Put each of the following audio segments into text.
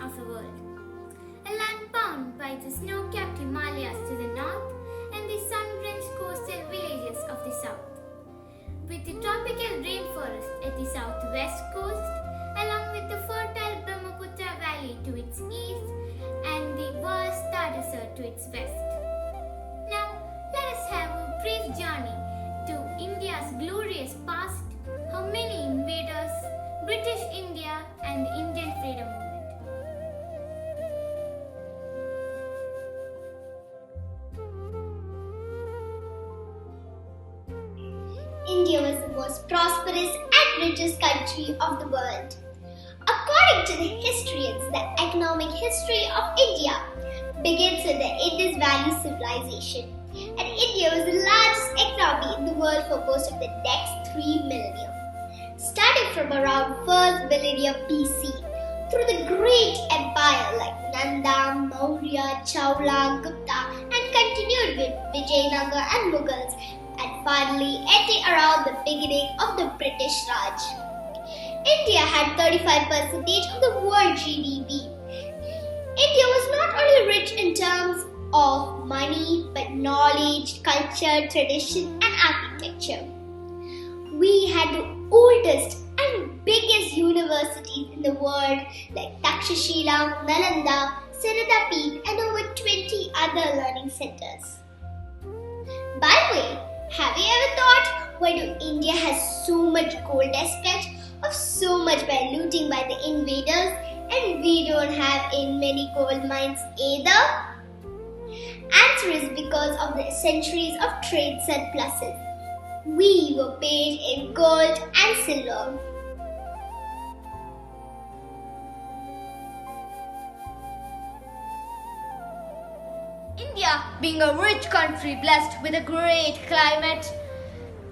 of the world. A land bound by the snow-capped Himalayas to the north and the sun-drenched coastal villages of the south. With the tropical rainforest at the southwest coast, along with the fertile Brahmaputra Valley to its east and the vast Thar Desert to its west. Now, let us have a brief journey to India's glorious past, how many invaders, British India and the Indian freedom movement. India was the most prosperous and richest country of the world. According to the historians, the economic history of India begins with the Indus Valley civilization, and India was the largest economy in the world for most of the next 3 millennium. Starting from around 1st millennium BC, through the great empire like Nanda, Maurya, Chawla, Gupta, and continued with Vijayanagar and Mughals, and finally ending around the beginning of the British Raj. India had 35% of the world GDP. India was not only rich in terms of money, but knowledge, culture, tradition, and architecture. We had the oldest and biggest universities in the world like Takshashila, Nalanda, Siddharth, and over 20 other learning centers. By the way, have you ever thought why do India has so much gold despite of so much by looting by the invaders and we don't have in many gold mines either? Answer is because of the centuries of trade surpluses. We were paid in gold and silver. India, being a rich country blessed with a great climate,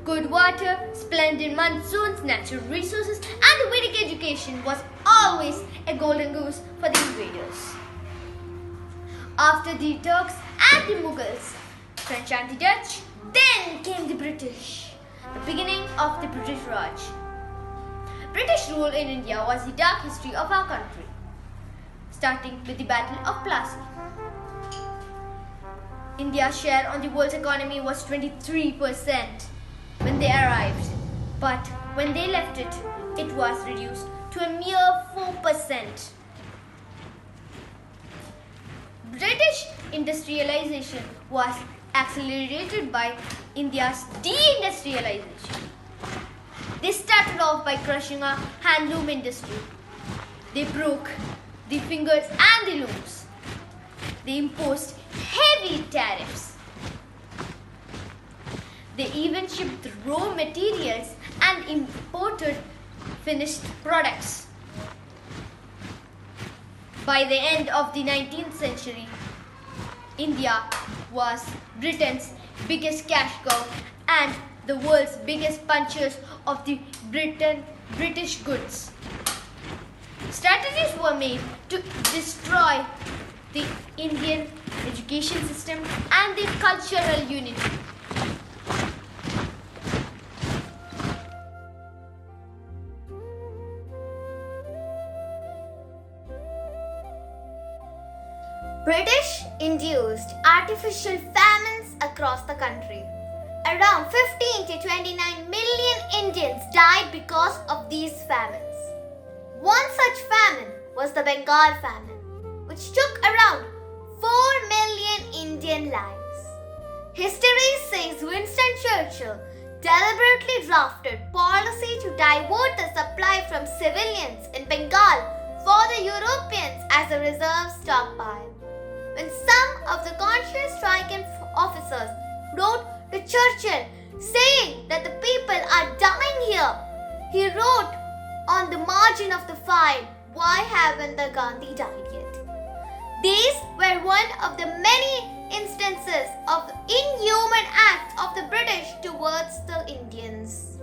good water, splendid monsoons, natural resources, and a Vedic education, was always a golden goose for the invaders. After the Turks and the Mughals, French and the Dutch, then came the British, the beginning of the British Raj. British rule in India was the dark history of our country, starting with the Battle of Plassey. India's share on the world's economy was 23% when they arrived, but when they left it, it was reduced to a mere 4%. British industrialization was accelerated by India's deindustrialization. They started off by crushing our handloom industry. They broke the fingers and the looms. They imposed heavy tariffs. They even shipped raw materials and imported finished products. By the end of the 19th century, India was Britain's biggest cash cow and the world's biggest punchers of the British goods. Strategies were made to destroy the Indian education system and the cultural unity. British induced artificial famines across the country. Around 15 to 29 million Indians died because of these famines. One such famine was the Bengal famine, which took around 4 million Indian lives. History says Winston Churchill deliberately drafted policy to divert the supply from civilians in Bengal for the Europeans as a reserve stockpile. When some of the conscience stricken officers wrote to Churchill saying that the people are dying here, he wrote on the margin of the file, "Why haven't the Gandhi died yet?" These were one of the many instances of inhuman acts of the British towards the Indians.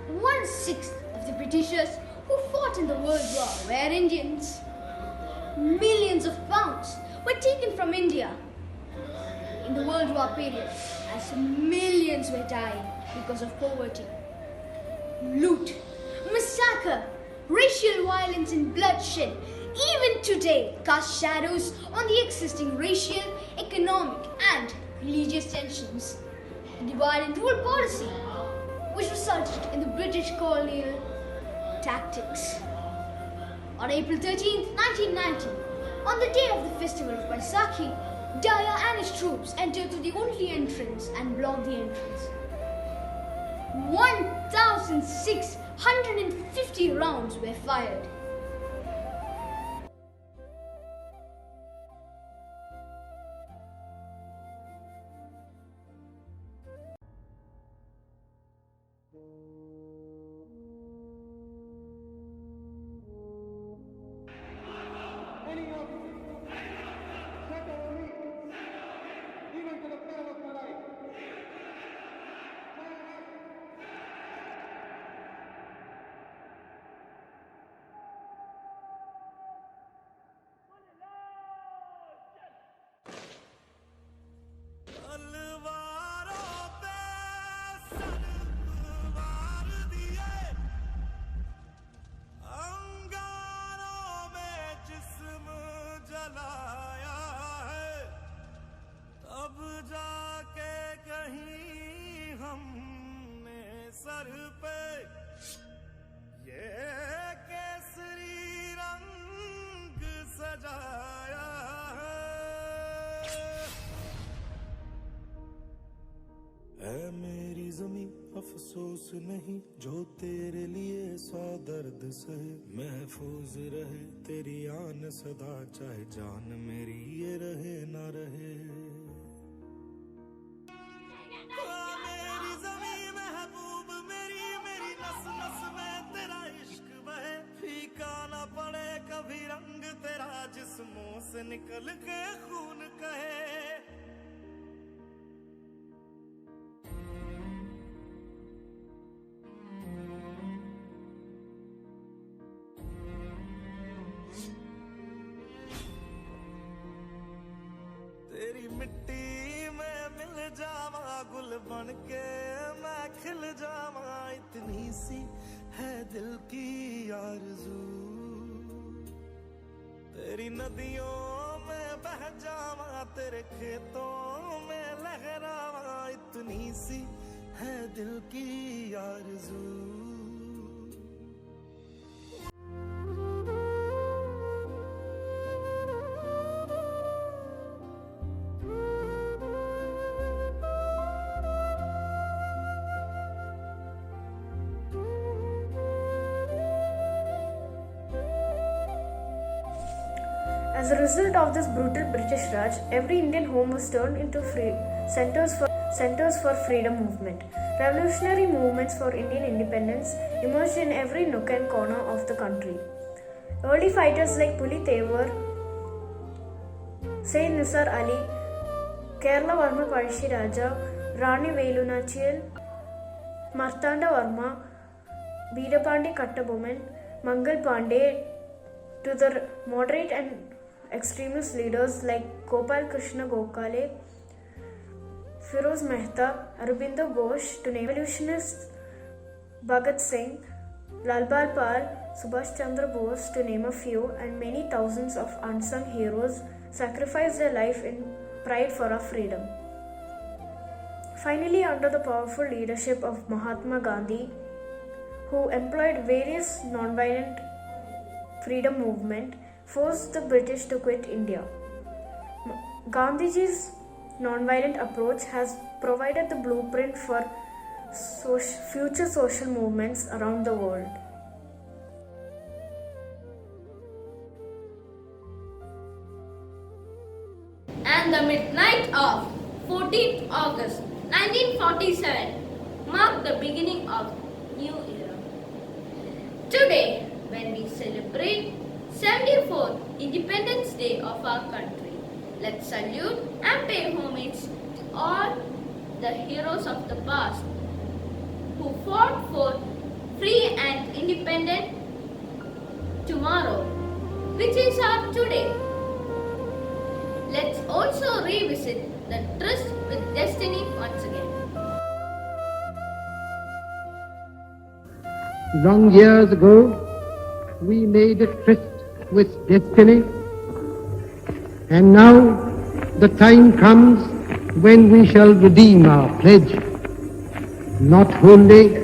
One-sixth of the Britishers who fought in the World War were Indians. Millions of pounds were taken from India. in the World War period as millions were dying because of poverty. Loot, massacre, racial violence and bloodshed even today cast shadows on the existing racial, economic and religious tensions. The divide and rule policy, which resulted in the British colonial tactics. On April 13, 1990, on the day of the festival of Baisakhi, Daya and his troops entered through the only entrance and blocked the entrance. 1,650 rounds were fired. Sir पे ये केसरी रंग सजाया है मेरी ज़मीं अफसोस नहीं जो तेरे लिए सौ दर्द सहे महफूज रहे तेरी आन सदा चाहे जान मेरी ये रहे ना रहे जिस्मों से निकल के खून कहे तेरी मिट्टी में मिल जावा गुल बन के मैं खिल जावा इतनी सी है दिल की आरज़ू तेरी नदियों में बह जावा तेरे खेतों में लहरावा इतनी सी है दिल की आरज़ू As a result of this brutal British Raj, every Indian home was turned into centers for freedom movement. Revolutionary movements for Indian independence emerged in every nook and corner of the country. Early fighters like Pulitevar, Sayyid Nisar Ali, Kerala Varma Pazhashi Raja, Rani Velu Nachiyal, Martanda Varma, Veerapandi Kattabomman, Mangal Pandey, to the moderate and extremist leaders like Gopal Krishna Gokhale, Firoz Mehta, Aurobindo Ghosh, to revolutionists Bhagat Singh, Lalbal Pal, Subhash Chandra Bose, to name a few, and many thousands of unsung heroes sacrificed their life in pride for our freedom. Finally, under the powerful leadership of Mahatma Gandhi, who employed various non-violent freedom movement, forced the British to quit India. Gandhiji's non-violent approach has provided the blueprint for future social movements around the world. And the midnight of 14th August 1947 marked the beginning of new era. Today, when we celebrate 74th Independence Day of our country, let's salute and pay homage to all the heroes of the past who fought for free and independent tomorrow, which is our today. Let's also revisit the tryst with destiny once again. Long years ago, we made a tryst with destiny, and now the time comes when we shall redeem our pledge, not wholly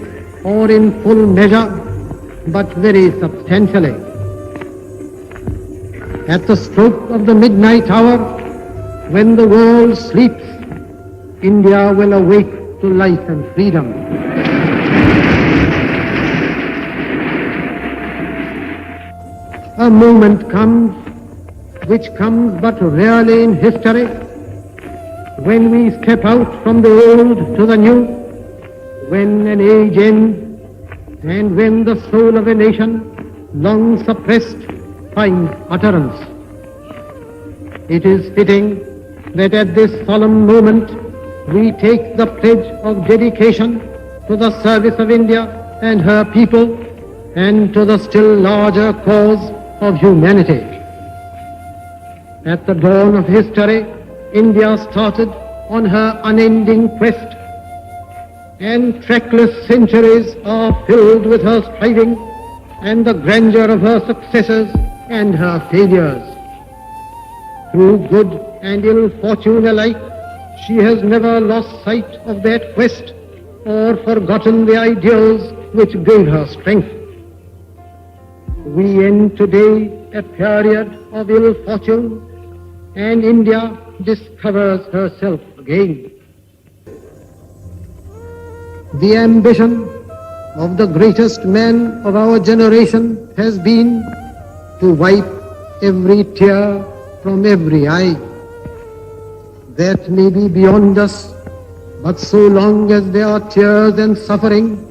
or in full measure, but very substantially. At the stroke of the midnight hour, when the world sleeps, India will awake to life and freedom. A moment comes, which comes but rarely in history, when we step out from the old to the new, when an age ends, and when the soul of a nation, long suppressed, finds utterance. It is fitting that at this solemn moment we take the pledge of dedication to the service of India and her people and to the still larger cause of humanity. At the dawn of history, India started on her unending quest, and trackless centuries are filled with her striving and the grandeur of her successes and her failures. Through good and ill fortune alike, she has never lost sight of that quest or forgotten the ideals which gave her strength. We end today a period of ill fortune, and India discovers herself again. The ambition of the greatest man of our generation has been to wipe every tear from every eye. That may be beyond us, but so long as there are tears and suffering,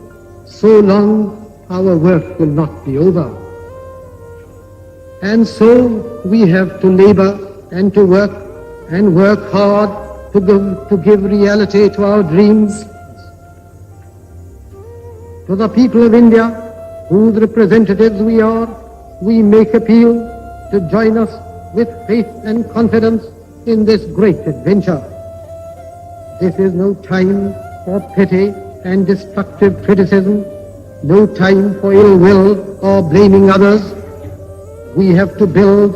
so long our work will not be over. And so we have to labor and to work hard to give reality to our dreams. To the people of India, whose representatives we are, we make appeal to join us with faith and confidence in this great adventure. This is no time for petty and destructive criticism, no time for ill will or blaming others. We have to build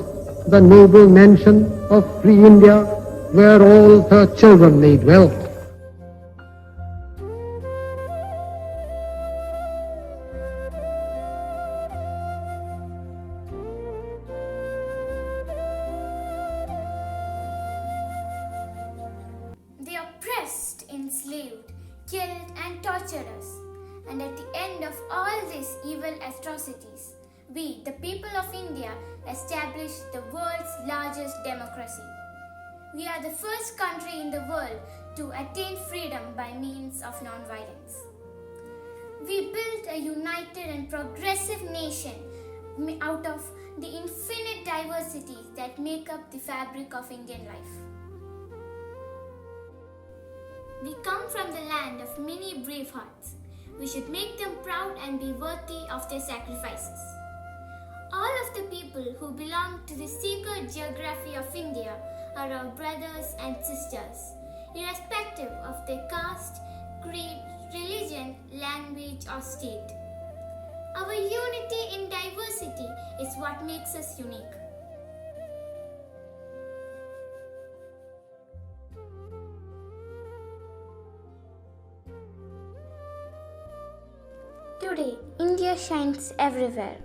the noble mansion of free India where all her children may dwell. They oppressed, enslaved, killed and tortured us. And at the end of all these evil atrocities, we, the people of India, established the world's largest democracy. We are the first country in the world to attain freedom by means of non-violence. We built a united and progressive nation out of the infinite diversities that make up the fabric of Indian life. We come from the land of many brave hearts. We should make them proud and be worthy of their sacrifices. All of the people who belong to the secret geography of India are our brothers and sisters, irrespective of their caste, creed, religion, language or state. Our unity in diversity is what makes us unique. Today, India shines everywhere,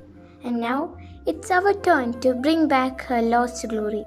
and now it's our turn to bring back her lost glory.